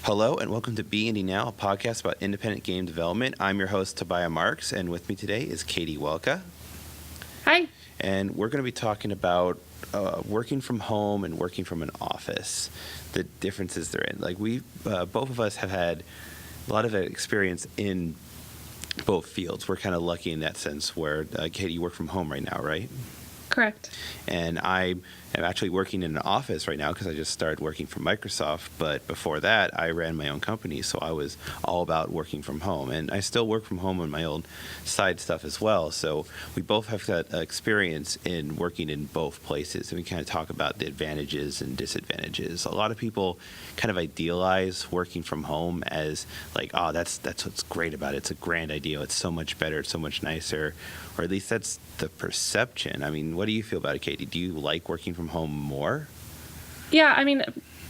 Hello and welcome to B&D Now, a podcast about independent game development. I'm your host, Tobiah Marks, and with me today is Katie Welka. Hi. And we're going to be talking about working from home and working from an office, the differences they're in. Like both of us have had a lot of experience in both fields. We're kind of lucky in that sense where, Katie, you work from home right now, right? Correct. And I am actually working in an office right now because I just started working for Microsoft. But before that, I ran my own company, so I was all about working from home. And I still work from home on my own side stuff as well. So we both have that experience in working in both places. And we kind of talk about the advantages and disadvantages. A lot of people kind of idealize working from home as like, oh, that's what's great about it. It's a grand idea. It's so much better. It's so much nicer. Or at least that's the perception. I mean, what do you feel about it, Katie? Do you like working from home more? Yeah, I mean,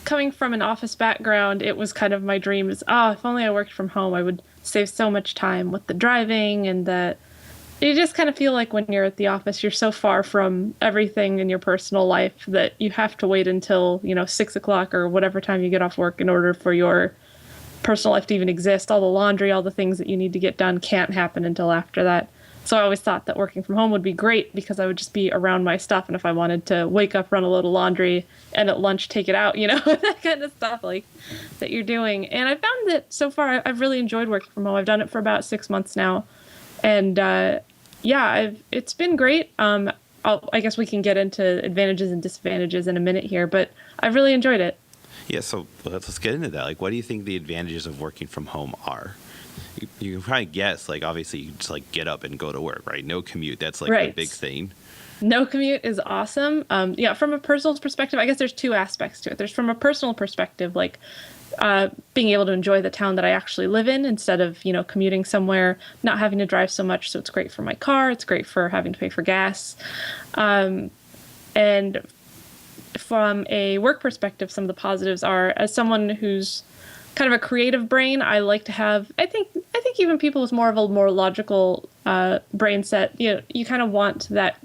coming from an office background, it was kind of my dream is, if only I worked from home, I would save so much time with the driving and you just kind of feel like when you're at the office, you're so far from everything in your personal life that you have to wait until, 6 o'clock or whatever time you get off work in order for your personal life to even exist. All the laundry, all the things that you need to get done can't happen until after that. So I always thought that working from home would be great because I would just be around my stuff. And if I wanted to wake up, run a little laundry, and at lunch take it out, that kind of stuff like that you're doing. And I found that so far I've really enjoyed working from home. I've done it for about 6 months now. And it's been great. I guess we can get into advantages and disadvantages in a minute here, but I've really enjoyed it. Yeah, so let's get into that. Like, what do you think the advantages of working from home are? You can probably guess, like, obviously, you just, like, get up and go to work, right? No commute. That's, like, Right. the big thing. No commute is awesome. From a personal perspective, I guess there's two aspects to it. There's from a personal perspective, like being able to enjoy the town that I actually live in instead of, commuting somewhere, not having to drive so much. So it's great for my car. It's great for having to pay for gas. And from a work perspective, some of the positives are, as someone who's kind of a creative brain, I like to have, I think even people with more of a more logical brain set, you kind of want that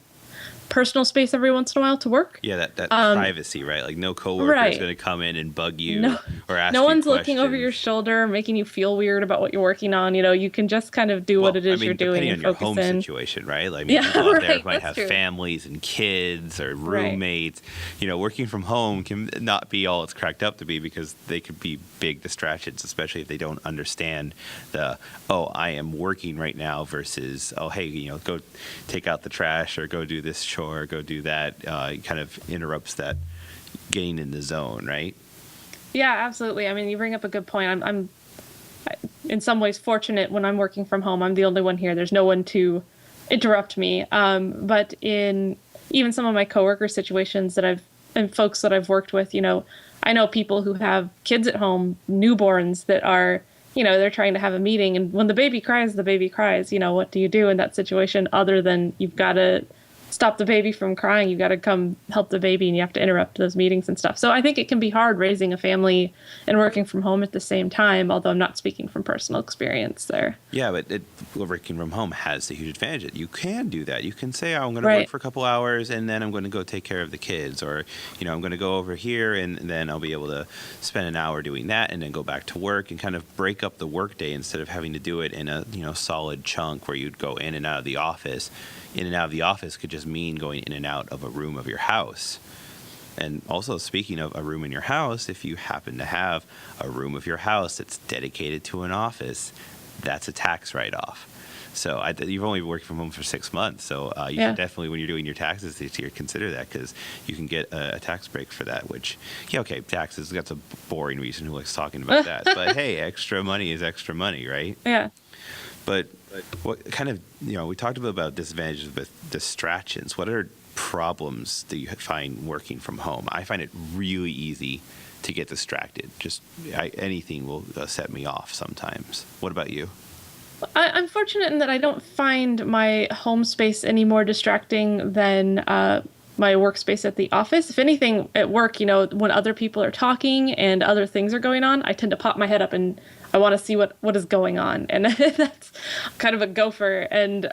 personal space every once in a while to work. Yeah, that privacy, right? Like no coworker is Right. going to come in and bug you No, or ask no you one's questions. looking over your shoulder, making you feel weird about what you're working on. You can just kind of do what it is you're doing depending and on your focus home in. situation, right? Like, Yeah, people out there right, might that's have true. families and kids or Right. roommates. Working from home can not be all it's cracked up to be because they could be big distractions, especially if they don't understand I am working right now versus, hey, go take out the trash or go do this chore, go do that. It kind of interrupts that getting in the zone, right? Yeah, absolutely. I mean, you bring up a good point. I'm in some ways fortunate when I'm working from home. I'm the only one here. There's no one to interrupt me. But in even some of my coworker situations and folks that I've worked with, I know people who have kids at home, newborns that are, they're trying to have a meeting. And when the baby cries, the baby cries. What do you do in that situation other than you've got to stop the baby from crying? You got to come help the baby and you have to interrupt those meetings and stuff. So I think it can be hard raising a family and working from home at the same time, although I'm not speaking from personal experience there. Yeah, but working from home has the huge advantage. You can do that. You can say, I'm going to Right. work for a couple hours and then I'm going to go take care of the kids. Or, I'm going to go over here and then I'll be able to spend an hour doing that and then go back to work and kind of break up the workday instead of having to do it in a, solid chunk where you'd go in and out of the office. In and out of the office could just mean going in and out of a room of your house. And also, speaking of a room in your house, if you happen to have a room of your house that's dedicated to an office, that's a tax write-off. So you've only been working from home for 6 months, so you should definitely, when you're doing your taxes this year, consider that because you can get a tax break for that, which, taxes, that's a boring reason who likes talking about that. But hey, extra money is extra money, right? Yeah. But what kind of, we talked about disadvantages with distractions. What are problems that you find working from home? I find it really easy to get distracted. Anything will set me off sometimes. What about you? I'm fortunate in that I don't find my home space any more distracting than my workspace at the office. If anything, at work, when other people are talking and other things are going on, I tend to pop my head up and I want to see what is going on. And that's kind of a gopher. And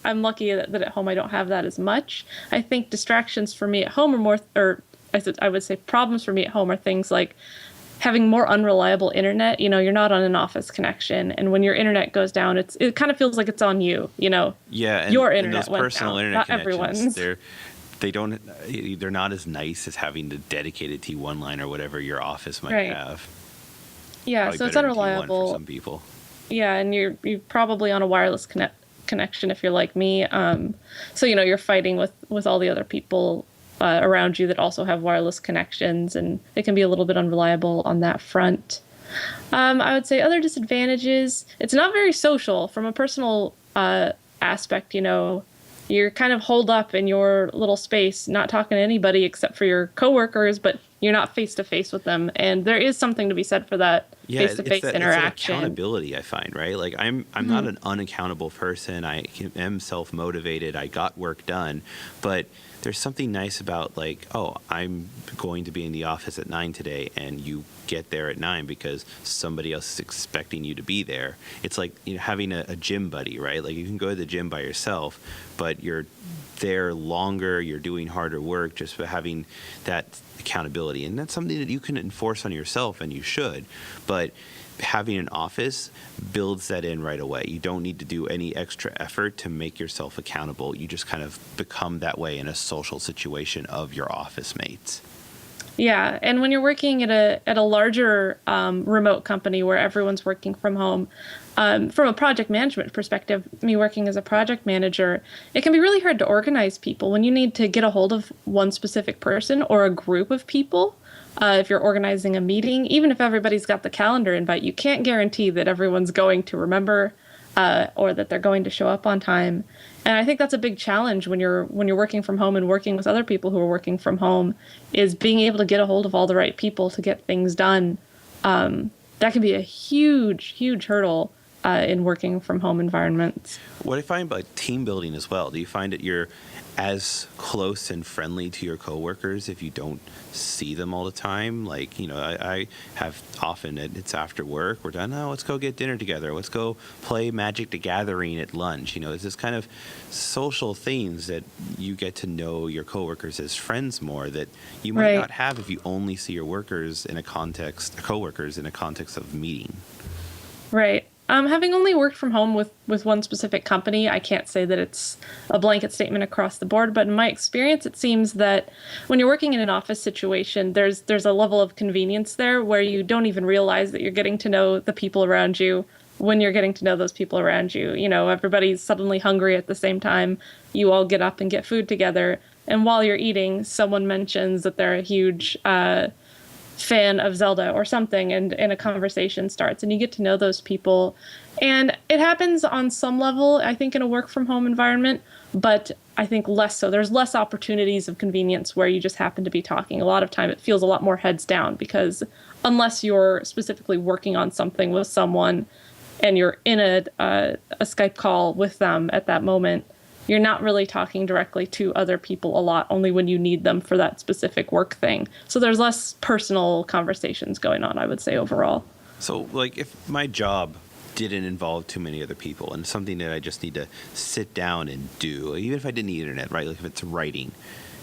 I'm lucky that at home I don't have that as much. I think distractions for me at home are more, or I would say problems for me at home are things like having more unreliable internet. You're not on an office connection, and when your internet goes down, it kind of feels like it's on you. Yeah, Your and internet those went personal down, internet not connections, everyone's. they're not as nice as having the dedicated T1 line or whatever your office might Right. have. Yeah, Probably so it's better than T1 for unreliable. some people. Yeah, and you're probably on a wireless connection if you're like me. So you're fighting with all the other people around you that also have wireless connections, and it can be a little bit unreliable on that front. I would say other disadvantages. It's not very social from a personal aspect. You're kind of holed up in your little space, not talking to anybody except for your coworkers, but you're not face to face with them. And there is something to be said for that Yeah, face to face it's that interaction. accountability I find, right? Like I'm not an unaccountable person. I am self motivated. I got work done, but there's something nice about like, oh, I'm going to be in the office at 9 today, and you get there at 9 because somebody else is expecting you to be there. It's like having a gym buddy, right? Like you can go to the gym by yourself, but you're there longer. You're doing harder work just for having that accountability, and that's something that you can enforce on yourself, and you should. But having an office builds that in right away. You don't need to do any extra effort to make yourself accountable. You just kind of become that way in a social situation of your office mates. Yeah, and when you're working at a larger remote company where everyone's working from home, from a project management perspective, me working as a project manager, it can be really hard to organize people when you need to get a hold of one specific person or a group of people. If you're organizing a meeting, even if everybody's got the calendar invite, you can't guarantee that everyone's going to remember or that they're going to show up on time. And I think that's a big challenge when you're working from home and working with other people who are working from home, is being able to get a hold of all the right people to get things done. That can be a huge hurdle in working from home environments. What I find about team building as well, do you find that you're as close and friendly to your coworkers if you don't see them all the time? Like, I have often, it's after work, we're done, oh, let's go get dinner together, let's go play Magic the Gathering at lunch. It's this kind of social things that you get to know your coworkers as friends more that you might Right. not have if you only see your coworkers in a context of meeting. Right. Having only worked from home with one specific company, I can't say that it's a blanket statement across the board, but in my experience, it seems that when you're working in an office situation, there's a level of convenience there where you don't even realize that you're getting to know the people around you when you're getting to know those people around you. Everybody's suddenly hungry at the same time. You all get up and get food together, and while you're eating, someone mentions that they're a huge fan of Zelda or something, and a conversation starts, and you get to know those people. And it happens on some level, I think, in a work from home environment, but I think less so. There's less opportunities of convenience where you just happen to be talking. A lot of time it feels a lot more heads down, because unless you're specifically working on something with someone and you're in a Skype call with them at that moment, you're not really talking directly to other people a lot, only when you need them for that specific work thing. So there's less personal conversations going on, I would say, overall. So, like, if my job didn't involve too many other people and something that I just need to sit down and do, even if I didn't need internet, right? Like if it's writing,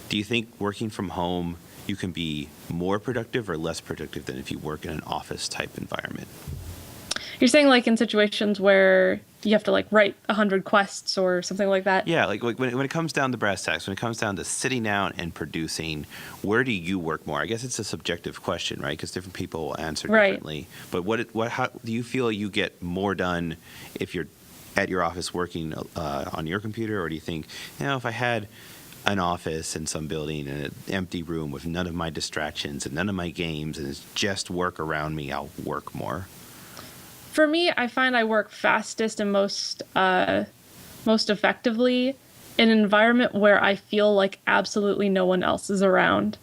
do you think working from home you can be more productive or less productive than if you work in an office type environment? You're saying like in situations where you have to like write 100 quests or something like that? Yeah, like when it comes down to brass tacks, when it comes down to sitting down and producing, where do you work more? I guess it's a subjective question, right? Because different people will answer Right. differently. But how do you feel you get more done if you're at your office working on your computer, or do you think, if I had an office in some building and an empty room with none of my distractions and none of my games and it's just work around me, I'll work more? For me, I find I work fastest and most effectively in an environment where I feel like absolutely no one else is around.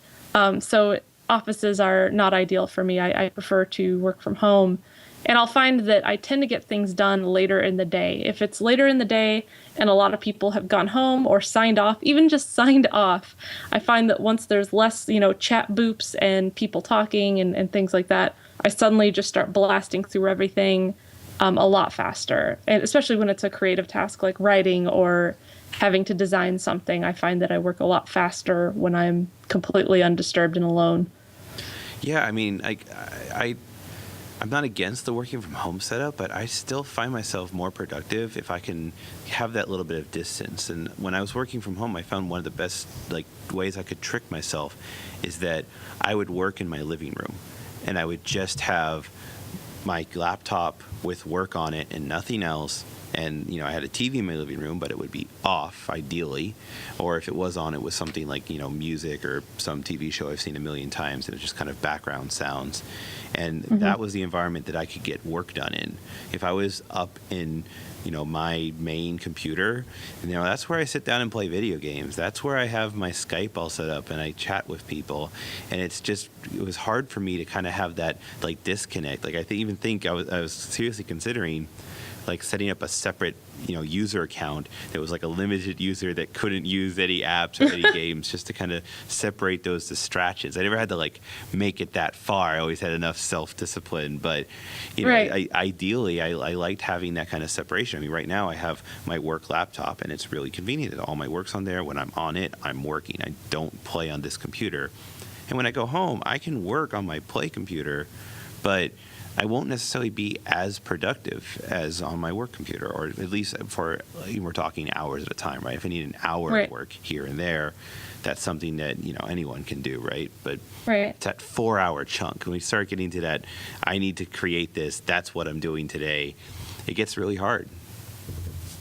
So offices are not ideal for me. I prefer to work from home. And I'll find that I tend to get things done later in the day. If it's later in the day and a lot of people have gone home or signed off, even just signed off, I find that once there's less, chat boops and people talking and things like that, I suddenly just start blasting through everything a lot faster. And especially when it's a creative task like writing or having to design something, I find that I work a lot faster when I'm completely undisturbed and alone. Yeah, I mean, I I'm not against the working from home setup, but I still find myself more productive if I can have that little bit of distance. And when I was working from home, I found one of the best like ways I could trick myself is that I would work in my living room, and I would just have my laptop with work on it and nothing else. And I had a TV in my living room, but it would be off ideally, or if it was on, it was something like music or some TV show I've seen a million times, and it's just kind of background sounds. And that was the environment that I could get work done in. If I was up in my main computer, that's where I sit down and play video games. That's where I have my Skype all set up and I chat with people. And it was hard for me to kind of have that like disconnect. Like even think I was seriously considering like setting up a separate user account that was like a limited user that couldn't use any apps or any games, just to kind of separate those distractions. I never had to like make it that far. I always had enough self-discipline, but Right. ideally I liked having that kind of separation. I mean, right now I have my work laptop and it's really convenient. All my work's on there. When I'm on it, I'm working. I don't play on this computer. And when I go home, I can work on my play computer, but I won't necessarily be as productive as on my work computer, or at least we're talking hours at a time, right? If I need an hour Right. of work here and there, that's something that anyone can do, right? But Right. it's that 4 hour chunk. When we start getting to that, I need to create this. That's what I'm doing today. It gets really hard.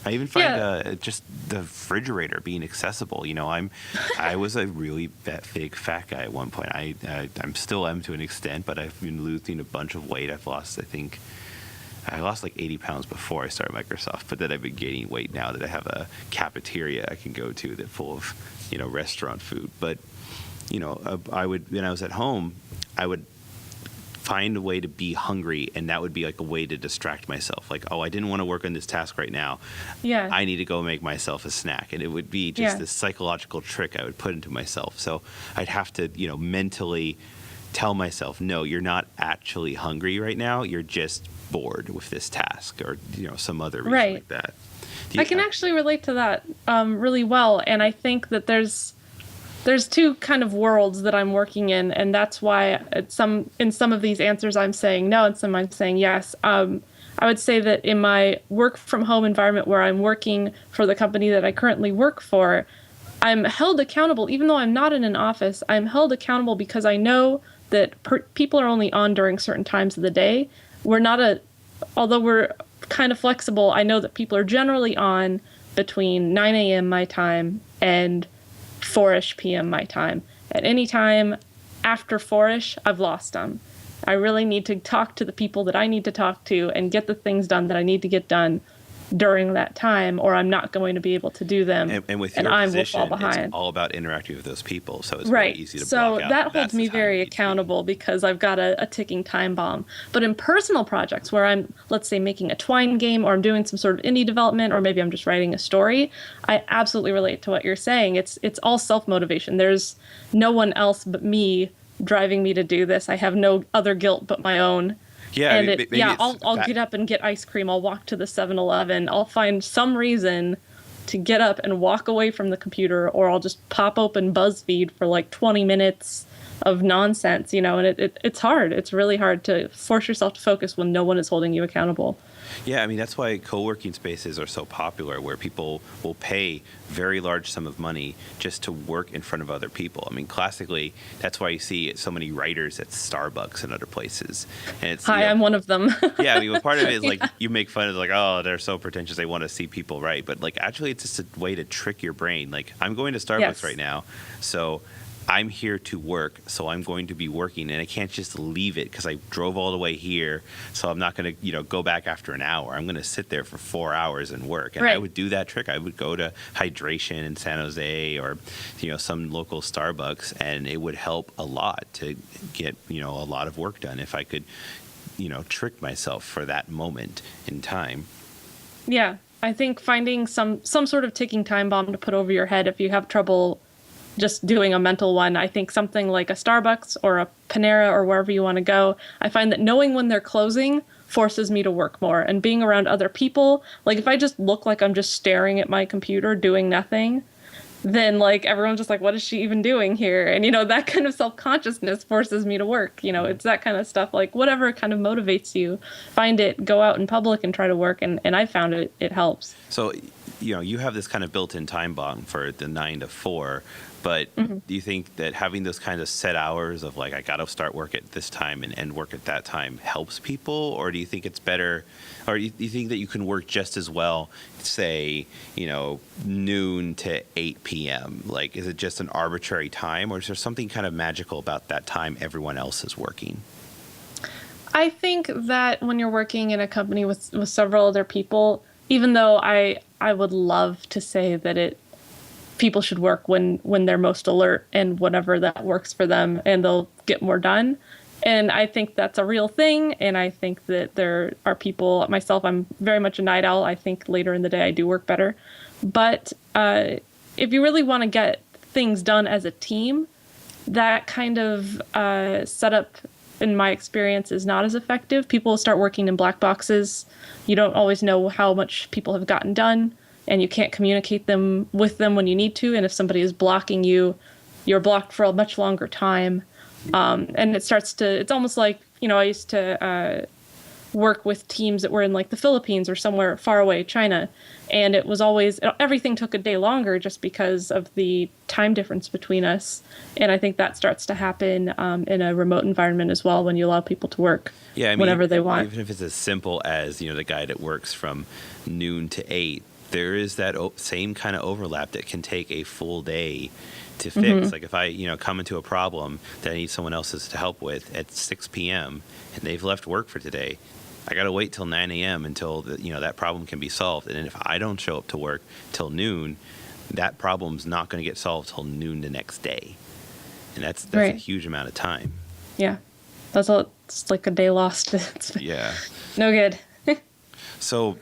I even find Yeah. just the refrigerator being accessible. I was a really big fat guy at one point. I'm still am to an extent, but I've been losing a bunch of weight. I lost like 80 pounds before I started Microsoft, but then I've been gaining weight now that I have a cafeteria I can go to that's full of restaurant food. But I would, when I was at home, I would find a way to be hungry, and that would be like a way to distract myself. Like, oh, I didn't want to work on this task right now. Yeah. I need to go make myself a snack. And it would be just Yeah. this psychological trick I would put into myself. So I'd have to, mentally tell myself, no, you're not actually hungry right now. You're just bored with this task, or, some other reason Right. like that. I can actually relate to that really well, and I think that there's two kind of worlds that I'm working in, and that's why in some of these answers I'm saying no, and some I'm saying yes. I would say that in my work from home environment where I'm working for the company that I currently work for, I'm held accountable, even though I'm not in an office. I'm held accountable because I know that people are only on during certain times of the day. Although we're kind of flexible, I know that people are generally on between 9 a.m. my time and 4-ish p.m. my time. At any time after 4-ish, I've lost them. I really need to talk to the people that I need to talk to and get the things done that I need to get done during that time, or I'm not going to be able to do them, And with your I will position, fall behind. it's all about interacting with those people. So it's Right. very easy to So block out. that That's holds the me time you very need to be. accountable because I've got a ticking time bomb. But in personal projects where I'm, let's say, making a Twine game, or I'm doing some sort of indie development, or maybe I'm just writing a story, I absolutely relate to what you're saying. It's all self-motivation. There's no one else but me driving me to do this. I have no other guilt but my own. Yeah, I And mean, maybe it's I'll that- get up and get ice cream. I'll walk to the 7-Eleven. I'll find some reason to get up and walk away from the computer, or I'll just pop open BuzzFeed for like 20 minutes of nonsense, and it's hard. It's really hard to force yourself to focus when no one is holding you accountable. Yeah, I mean, that's why co-working spaces are so popular, where people will pay very large sum of money just to work in front of other people. I mean, classically, that's why you see so many writers at Starbucks and other places. And it's, Hi, I'm one of them. yeah, I mean, well, part of it is like you make fun of like, oh, they're so pretentious. They want to see people write, but like actually, it's just a way to trick your brain. Like, I'm going to Starbucks Yes. right now, so I'm here to work, so I'm going to be working, and I can't just leave it because I drove all the way here. So I'm not going to, go back after an hour. I'm going to sit there for 4 hours and work. And I Right. would do that trick. I would go to Hydration in San Jose, or, some local Starbucks, and it would help a lot to get, a lot of work done if I could, trick myself for that moment in time. Yeah, I think finding some sort of ticking time bomb to put over your head if you have trouble just doing a mental one. I think something like a Starbucks or a Panera or wherever you want to go, I find that knowing when they're closing forces me to work more, and being around other people. Like if I just look like I'm just staring at my computer doing nothing, then like everyone's just like, what is she even doing here? And that kind of self-consciousness forces me to work. It's that kind of stuff, like whatever kind of motivates you, find it, go out in public and try to work. And I found it helps. So, you have this kind of built-in time bomb for the 9 to 4, but do you think that having those kind of set hours of like, I got to start work at this time and end work at that time helps people? Or do you think it's better, or do you think that you can work just as well, say, noon to 8 p.m.? Like, is it just an arbitrary time, or is there something kind of magical about that time everyone else is working? I think that when you're working in a company with several other people, even though I would love to say that people should work when they're most alert and whatever that works for them and they'll get more done. And I think that's a real thing. And I think that there are people, myself, I'm very much a night owl. I think later in the day I do work better. But if you really want to get things done as a team, that kind of setup, in my experience, is not as effective. People start working in black boxes. You don't always know how much people have gotten done, and you can't communicate with them when you need to. And if somebody is blocking you, you're blocked for a much longer time. And it's almost like, I used to work with teams that were in like the Philippines or somewhere far away, China. And it was always, everything took a day longer just because of the time difference between us. And I think that starts to happen in a remote environment as well, when you allow people to work whenever they want. Even if it's as simple as, the guy that works from noon to 8, there is that same kind of overlap that can take a full day to fix. Mm-hmm. Like if I, come into a problem that I need someone else's to help with at 6 p.m. and they've left work for today, I got to wait till 9 a.m. until that problem can be solved. And then if I don't show up to work till noon, that problem's not going to get solved till noon the next day. And that's Right. a huge amount of time. Yeah. It's like a day lost. It's Yeah. no good. So,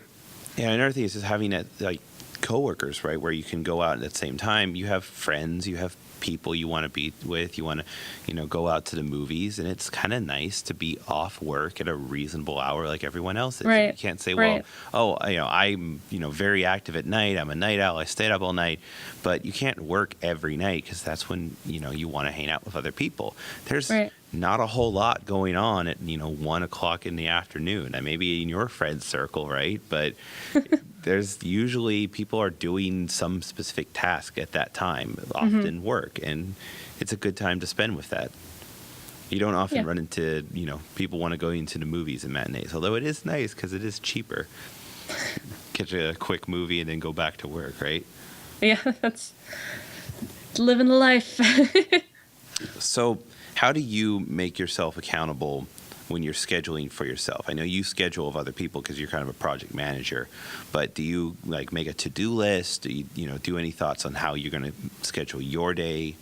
another thing is just having that, like, coworkers, right, where you can go out at the same time. You have friends, you have people you want to be with, you want to, go out to the movies, and it's kind of nice to be off work at a reasonable hour like everyone else is. Right. You can't say, Right. well, I'm, very active at night, I'm a night owl, I stayed up all night, but you can't work every night because that's when, you want to hang out with other people. There's Right. not a whole lot going on at 1 o'clock in the afternoon. And maybe in your friend circle, right? But there's usually people are doing some specific task at that time, often work, and it's a good time to spend with that. You don't often run into people want to go into the movies and matinees, although it is nice because it is cheaper. Catch a quick movie and then go back to work, right? Yeah, that's living the life. So how do you make yourself accountable when you're scheduling for yourself? I know you schedule of other people because you're kind of a project manager, but do you like make a to-do list? Do you do any thoughts on how you're going to schedule your day?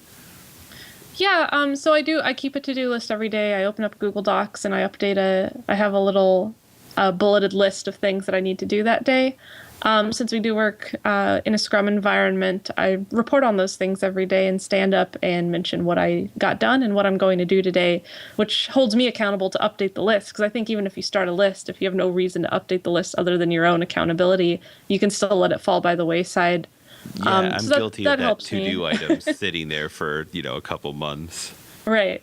Yeah, so I do. I keep a to-do list every day. I open up Google Docs and I have a little bulleted list of things that I need to do that day. Since we do work in a Scrum environment, I report on those things every day and stand up and mention what I got done and what I'm going to do today, which holds me accountable to update the list. Because I think even if you start a list, if you have no reason to update the list other than your own accountability, you can still let it fall by the wayside. Yeah, I'm guilty of that helps me. to-do item sitting there for, a couple months. Right.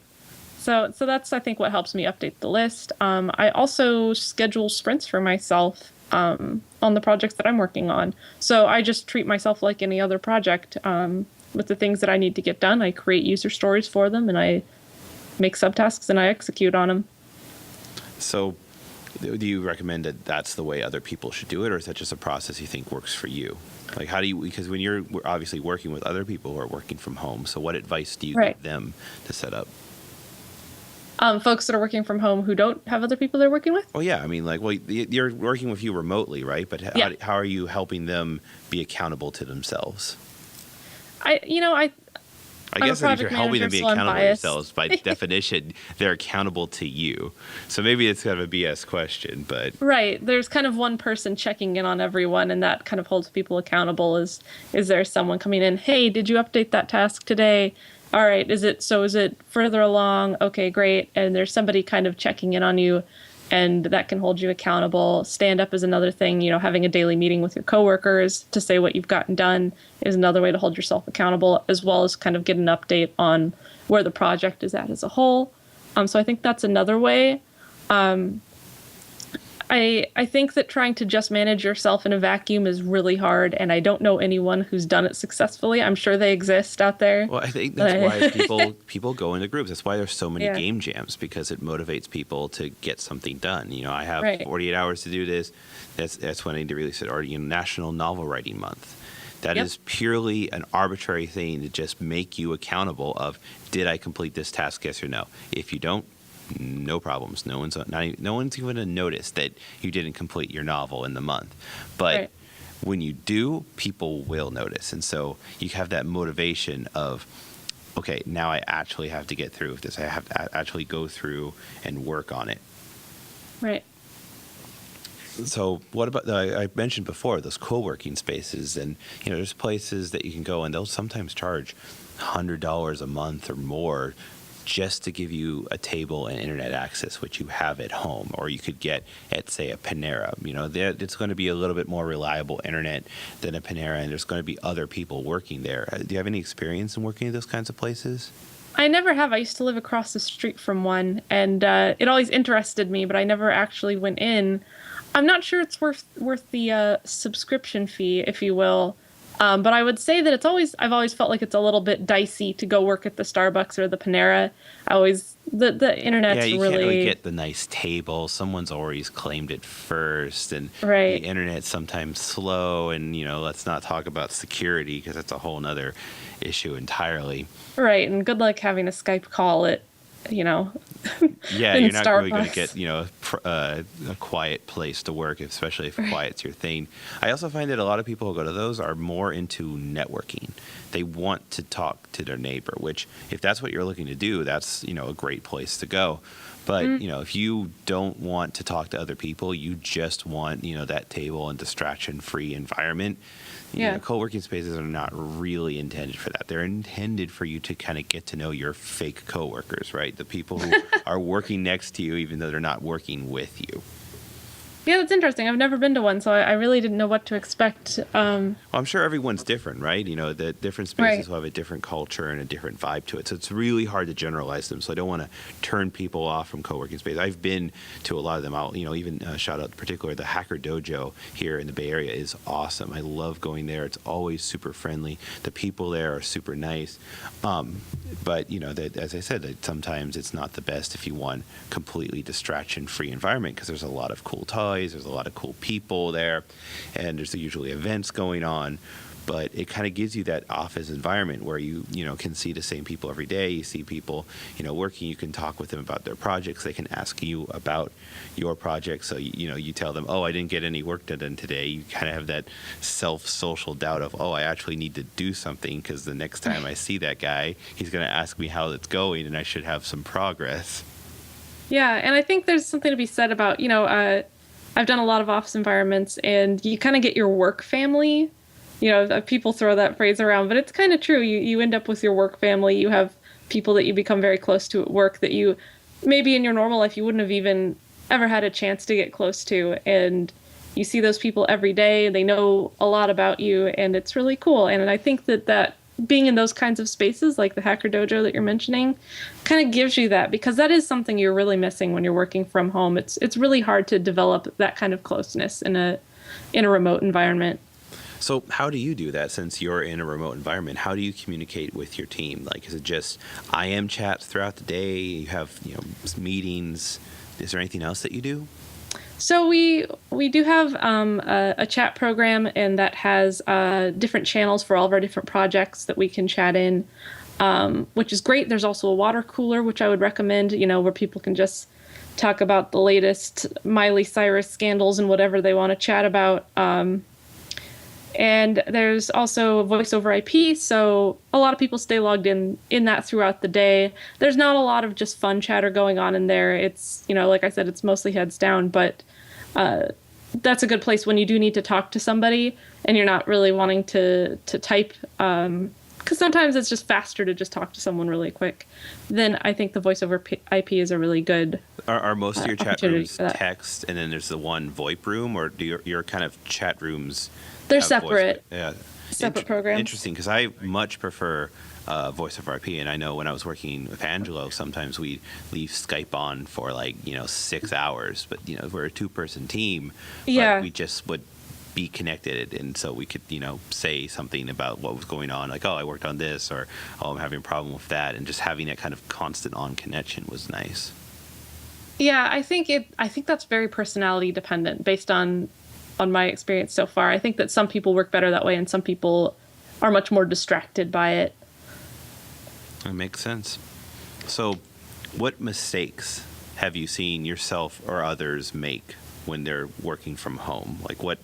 So that's, I think, what helps me update the list. I also schedule sprints for myself on the projects that I'm working on. So I just treat myself like any other project. With the things that I need to get done, I create user stories for them, and I make subtasks, and I execute on them. So do you recommend that that's the way other people should do it, or is that just a process you think works for you? Like, how do you, because when you're obviously working with other people who are working from home, so what advice do you give them to set up? Folks that are working from home who don't have other people they're working with? Oh, yeah. I mean, like, well, you're working with you remotely, right? But how are you helping them be accountable to themselves? I guess that if you're helping them be accountable to biased. themselves, by definition, they're accountable to you. So maybe it's kind of a BS question, but... Right. There's kind of one person checking in on everyone, and that kind of holds people accountable. Is there someone coming in, hey, did you update that task today? All right, is it further along? Okay, great. And there's somebody kind of checking in on you and that can hold you accountable. Stand up is another thing. Having a daily meeting with your coworkers to say what you've gotten done is another way to hold yourself accountable, as well as kind of get an update on where the project is at as a whole. So I think that's another way. I think that trying to just manage yourself in a vacuum is really hard, and I don't know anyone who's done it successfully. I'm sure they exist out there. Well, I think that's why people go into groups. That's why there's so many Yeah. game jams, because it motivates people to get something done. I have Right. 48 hours to do this. That's when I need to release it. Or National Novel Writing Month. That Yep. is purely an arbitrary thing to just make you accountable of, did I complete this task, yes or no? If you don't, no problems. No one's going to notice that you didn't complete your novel in the month. But Right. when you do, people will notice. And so you have that motivation of, okay, now I actually have to get through with this. I have to actually go through and work on it. Right. So what about I mentioned before those co-working spaces, and there's places that you can go and they'll sometimes charge $100 a month or more just to give you a table and internet access, which you have at home, or you could get at, say, a Panera. It's going to be a little bit more reliable internet than a Panera, and there's going to be other people working there. Do you have any experience in working in those kinds of places? I never have. I used to live across the street from one, and it always interested me, but I never actually went in. I'm not sure it's worth the subscription fee, if you will. But I would say that I've always felt like it's a little bit dicey to go work at the Starbucks or the Panera. The internet's you really can't really get the nice table. Someone's always claimed it first, and Right. the internet's sometimes slow. And let's not talk about security, because that's a whole nother issue entirely. right. And good luck having a Skype call at Yeah, in you're not really going to Starbucks. get a quiet place to work, especially if quiet's your thing. I also find that a lot of people who go to those are more into networking. They want to talk to their neighbor, which, if that's what you're looking to do, that's a great place to go. But if you don't want to talk to other people, you just want that table and distraction-free environment. Yeah. Co-working spaces are not really intended for that. They're intended for you to kind of get to know your fake coworkers, right? The people who are working next to you, even though they're not working with you. Yeah, that's interesting. I've never been to one, so I really didn't know what to expect. Well, I'm sure everyone's different, right? The different spaces Right. will have a different culture and a different vibe to it. So it's really hard to generalize them. So I don't want to turn people off from co-working space. I've been to a lot of them. I'll, even shout out in particular, the Hacker Dojo here in the Bay Area is awesome. I love going there. It's always super friendly. The people there are super nice. But, as I said, that sometimes it's not the best if you want completely distraction-free environment, because there's a lot of cool toys. There's a lot of cool people there, and there's usually events going on. But it kind of gives you that office environment where you can see the same people every day. You see people working. You can talk with them about their projects. They can ask you about your project. So you tell them, oh, I didn't get any work done today. You kind of have that social doubt of, oh, I actually need to do something, because the next time I see that guy, he's going to ask me how it's going, and I should have some progress. Yeah, and I think there's something to be said about, I've done a lot of office environments, and you kind of get your work family. People throw that phrase around, but it's kind of true. You end up with your work family. You have people that you become very close to at work that you maybe in your normal life you wouldn't have even ever had a chance to get close to. And you see those people every day. They know a lot about you, and it's really cool. And I think that being in those kinds of spaces, like the Hacker Dojo that you're mentioning, kind of gives you that, because that is something you're really missing when you're working from home. It's really hard to develop that kind of closeness in a remote environment. So how do you do that, since you're in a remote environment? How do you communicate with your team? Like, is it just IM chats throughout the day? You have meetings. Is there anything else that you do? So we do have a chat program, and that has different channels for all of our different projects that we can chat in, which is great. There's also a water cooler, which I would recommend, where people can just talk about the latest Miley Cyrus scandals and whatever they want to chat about. And there's also voice over IP, so a lot of people stay logged in that throughout the day. There's not a lot of just fun chatter going on in there. It's, like I said, it's mostly heads down, but that's a good place when you do need to talk to somebody and you're not really wanting to type, Because sometimes it's just faster to just talk to someone really quick. Then I think the voice over IP is a really good Are most of your chat opportunity rooms for that. text, and then there's the one VoIP room, or do your kind of chat rooms They're have voice? separate. Yeah, Separate programs. Interesting, because I much prefer voice over IP, and I know when I was working with Angelo, sometimes we leave Skype on for 6 hours, but we're a 2-person team, Yeah. but we just would be connected, and so we could say something about what was going on, like, oh, I worked on this, or oh, I'm having a problem with that, and just having that kind of constant on connection was nice. Yeah, I think that's very personality dependent based on my experience so far. I think that some people work better that way and some people are much more distracted by it. That makes sense. So, what mistakes have you seen yourself or others make when they're working from home? Like, what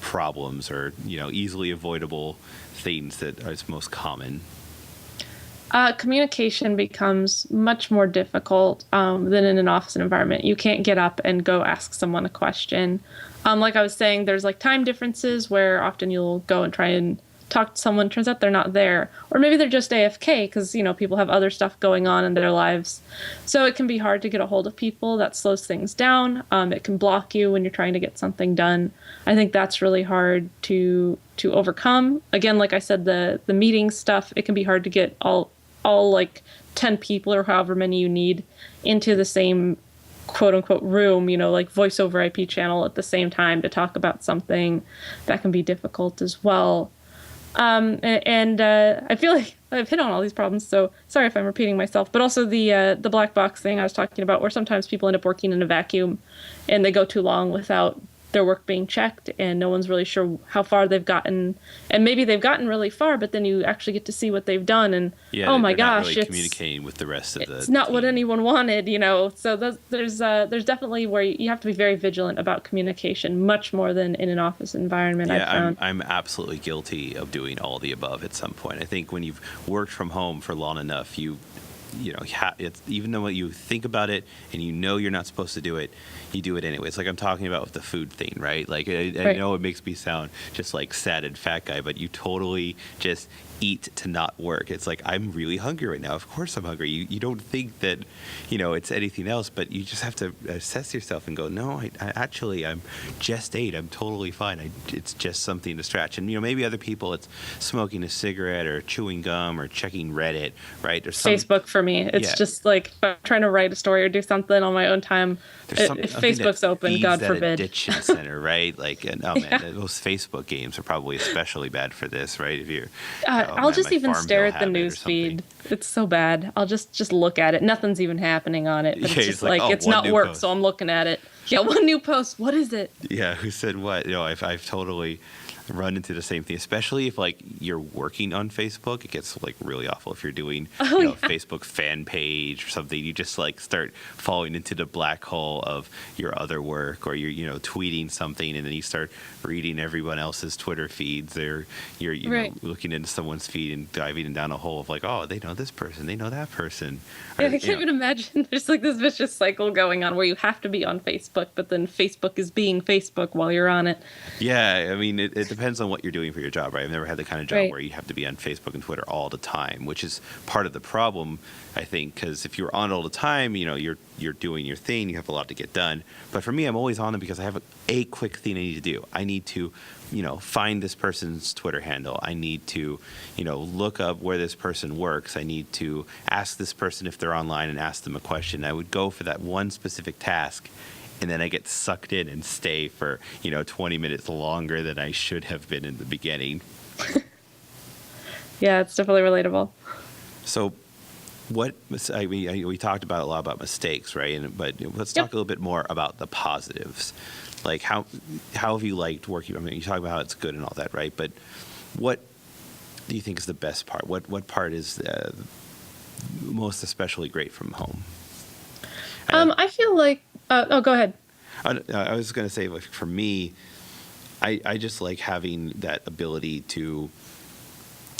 problems or easily avoidable things that are most common? Communication becomes much more difficult than in an office environment. You can't get up and go ask someone a question. Like I was saying, there's like time differences where often you'll go and try and talk to someone. Turns out they're not there, or maybe they're just AFK because people have other stuff going on in their lives. So it can be hard to get a hold of people. That slows things down. It can block you when you're trying to get something done. I think that's really hard to overcome. Again, like I said, the meeting stuff, it can be hard to get all like 10 people or however many you need into the same quote unquote room, like voice over IP channel at the same time to talk about something. That can be difficult as well. I feel like I've hit on all these problems, so sorry if I'm repeating myself. But also the black box thing I was talking about, where sometimes people end up working in a vacuum, and they go too long without their work being checked, and no one's really sure how far they've gotten. And maybe they've gotten really far, but then you actually get to see what they've done, and oh my they're not gosh, really communicating with the rest of the it's not team. what anyone wanted, So there's definitely where you have to be very vigilant about communication, much more than in an office environment. I've found. I'm absolutely guilty of doing all the above at some point. I think when you've worked from home for long enough, it's, even though you think about it and you're not supposed to do it, you do it anyway. It's like I'm talking about with the food thing, right? Like I Right. know it makes me sound just like sad and fat guy, but you totally just eat to not work. It's like, I'm really hungry right now. Of course I'm hungry. You don't think that, it's anything else, but you just have to assess yourself and go, no, I'm just ate. I'm totally fine. It's just something to stretch. And, maybe other people, it's smoking a cigarette or chewing gum or checking Reddit, right? There's Facebook for me. It's just like if I'm trying to write a story or do something on my own time. If Facebook's open, God that forbid. Addiction center, right? Like, man, those Facebook games are probably especially bad for this, right? If you're, I'll just my even stare Farmville at the habit or news something. feed. It's so bad. I'll just look at it. Nothing's even happening on it. But Yeah, it's it's just like, like, oh, it's one not new work, post. so I'm looking at it. Yeah, one new post. What is it? Yeah, who said what? I've totally run into the same thing, especially if you're working on Facebook. It gets really awful if you're doing Facebook fan page or something. You just start falling into the black hole of your other work, or you're tweeting something and then you start reading everyone else's Twitter feeds, or you're Right. looking into someone's feed and diving down a hole of oh, they know this person, they know that person. Yeah, Or, I can't even imagine. There's this vicious cycle going on where you have to be on Facebook, but then Facebook is being Facebook while you're on it. Yeah, I mean, it depends on what you're doing for your job, right? I've never had the kind of job Right. where you have to be on Facebook and Twitter all the time, which is part of the problem, I think, because if you're on all the time, you're doing your thing, you have a lot to get done. But for me, I'm always on them because I have a quick thing I need to do. I need to, find this person's Twitter handle. I need to, look up where this person works. I need to ask this person if they're online and ask them a question. I would go for that one specific task, and then I get sucked in and stay for 20 minutes longer than I should have been in the beginning. Yeah, it's definitely relatable. So, we talked about a lot about mistakes, right? But let's talk a little bit more about the positives. Like how have you liked working? I mean, you talk about how it's good and all that, right? But what do you think is the best part? What part is most especially great from home? I feel like. Go ahead. I was going to say, for me, I just like having that ability to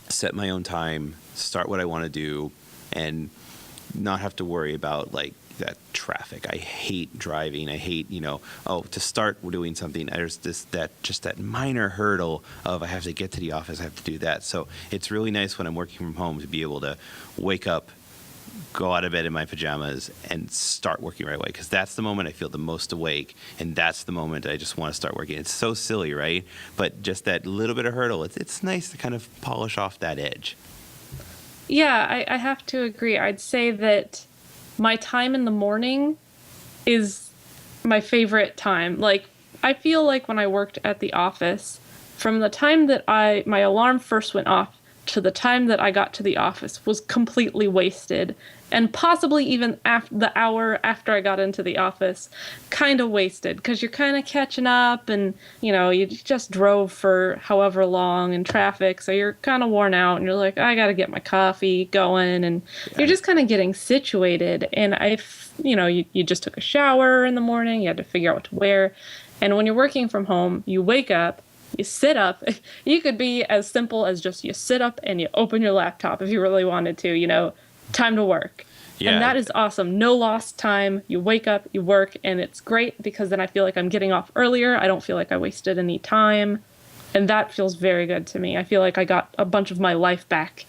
set my own time, start what I want to do, and not have to worry about that traffic. I hate driving. I hate, to start doing something, there's that minor hurdle of I have to get to the office, I have to do that. So it's really nice when I'm working from home to be able to wake up, go out of bed in my pajamas, and start working right away, because that's the moment I feel the most awake, and that's the moment I just want to start working. It's so silly, right? But just that little bit of hurdle, it's nice to kind of polish off that edge. Yeah, I have to agree. I'd say that my time in the morning is my favorite time. Like, I feel like when I worked at the office, from the time that my alarm first went off to the time that I got to the office was completely wasted. And possibly even the hour after I got into the office, kind of wasted, because you're kind of catching up, and you just drove for however long in traffic, so you're kind of worn out, and you're like, I got to get my coffee going, and you're just kind of getting situated. And you just took a shower in the morning, you had to figure out what to wear, and when you're working from home, you wake up. You sit up. You could be as simple as just you sit up and you open your laptop if you really wanted to, time to work. Yeah. And that is awesome. No lost time. You wake up, you work, and it's great because then I feel like I'm getting off earlier. I don't feel like I wasted any time. And that feels very good to me. I feel like I got a bunch of my life back.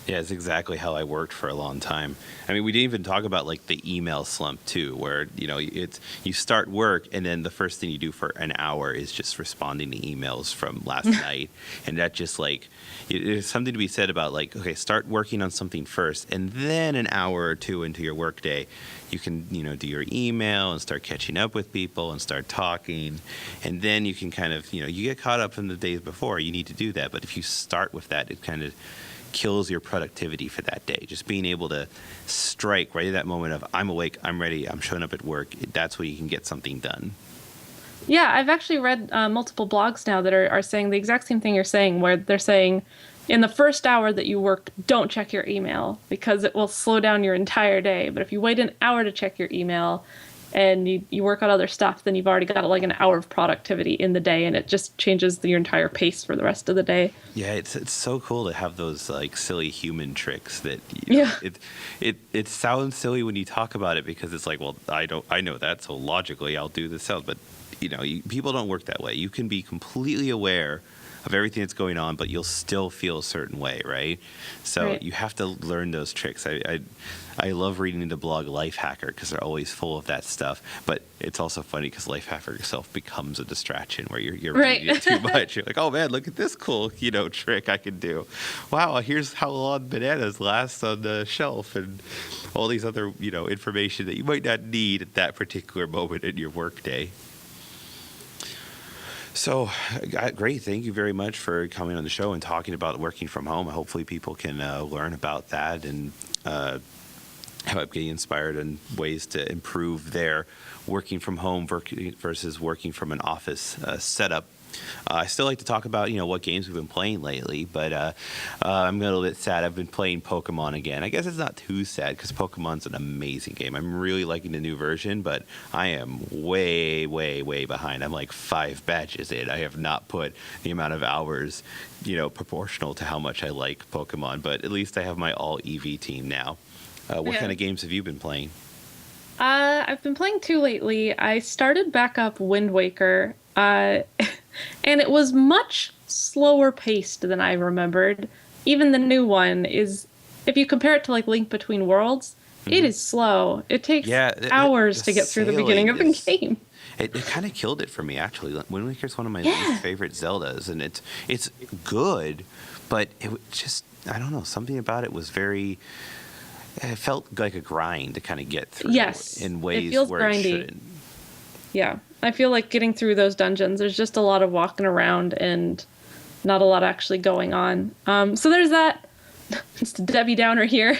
Yeah, it's exactly how I worked for a long time. I mean, we didn't even talk about like the email slump too, where you start work and then the first thing you do for an hour is just responding to emails from last night, and that just like there's something to be said about like, okay, start working on something first, and then an hour or two into your workday, you can do your email and start catching up with people and start talking, and then you can kind of you get caught up from the days before. You need to do that, but if you start with that, it kind of kills your productivity for that day. Just being able to strike right at that moment of I'm awake, I'm ready, I'm showing up at work, that's when you can get something done. Yeah, I've actually read multiple blogs now that are saying the exact same thing you're saying, where they're saying in the first hour that you work, don't check your email because it will slow down your entire day. But if you wait an hour to check your email and you work on other stuff, then you've already got like an hour of productivity in the day, and it just changes your entire pace for the rest of the day. Yeah, it's so cool to have those like silly human tricks that it sounds silly when you talk about it, because it's like, well, I know that, so logically I'll do this out, but people don't work that way. You can be completely aware of everything that's going on, but you'll still feel a certain way, right? So Right. You have to learn those tricks. I love reading the blog Lifehacker because they're always full of that stuff. But it's also funny because Lifehacker itself becomes a distraction where you're Right. reading it too much. You're like, oh man, look at this cool trick I can do. Wow, here's how long bananas last on the shelf, and all these other information that you might not need at that particular moment in your workday. So, great. Thank you very much for coming on the show and talking about working from home. Hopefully people can learn about that and how getting inspired in ways to improve their working from home versus working from an office setup. I still like to talk about, what games we've been playing lately, but I'm a little bit sad. I've been playing Pokemon again. I guess it's not too sad because Pokemon's an amazing game. I'm really liking the new version, but I am way, way, way behind. I'm like 5 batches in. I have not put the amount of hours, proportional to how much I like Pokemon, but at least I have my all EV team now. What kind of games have you been playing? I've been playing 2 lately. I started back up Wind Waker, and it was much slower paced than I remembered. Even the new one is, if you compare it to like Link Between Worlds, it is slow. It takes hours to get through the beginning of the game. It kind of killed it for me, actually. Wind Waker is one of my least favorite Zeldas, and it's good, but it just, I don't know, something about it was very... It felt like a grind to kind of get through in ways it feels where grindy. it shouldn't. Yeah, I feel like getting through those dungeons, there's just a lot of walking around and not a lot actually going on. So there's that. Just a Debbie Downer here.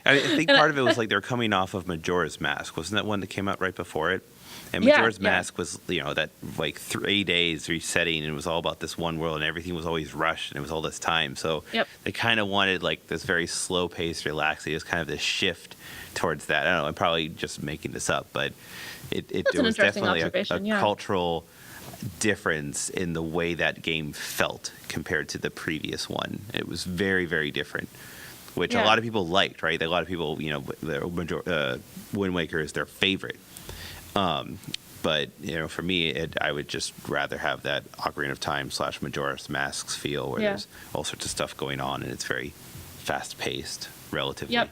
I think part of it was like they're coming off of Majora's Mask. Wasn't that one that came out right before it? And Majora's Mask was, that like 3 days resetting, and it was all about this one world, and everything was always rushed, and it was all this time. So they kind of wanted like this very slow paced, relaxing. It was kind of this shift towards that. I don't know. I'm probably just making this up, but it was definitely a cultural difference in the way that game felt compared to the previous one. It was very, very different. which a lot of people liked, right? A lot of people, you know, Wind Waker is their favorite. But, you know, for me, I would just rather have that Ocarina of Time / Majora's Masks feel where there's all sorts of stuff going on and it's very fast-paced, relatively. Yep.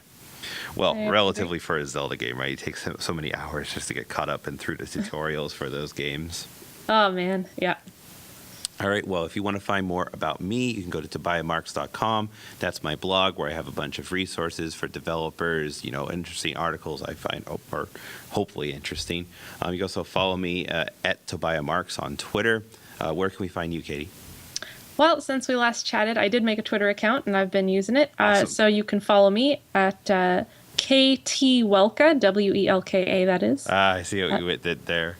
Well, I relatively agree. for a Zelda game, right? It takes so many hours just to get caught up and through the tutorials for those games. Oh, man. Yeah. All right. Well, if you want to find more about me, you can go to tobiahmarks.com. That's my blog where I have a bunch of resources for developers, you know, interesting articles I find or hopefully interesting. You can also follow me at Tobiah Marks on Twitter. Where can we find you, Katie? Well, since we last chatted, I did make a Twitter account and I've been using it. Awesome. So you can follow me at KT Welka, WELKA, that is. I see what you did there.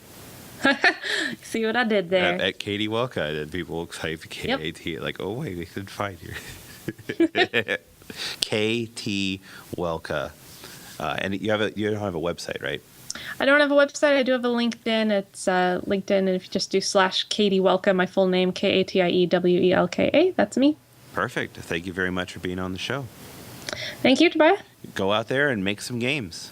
See what I did there? At Katie Welka, and people type KAT, like, oh, wait, we could find you. KT Welka. And you don't have a website, right? I don't have a website. I do have a LinkedIn. It's LinkedIn, and if you just do / Katie Welka, my full name, KATIEWELKA, that's me. Perfect. Thank you very much for being on the show. Thank you, Tobiah. Go out there and make some games.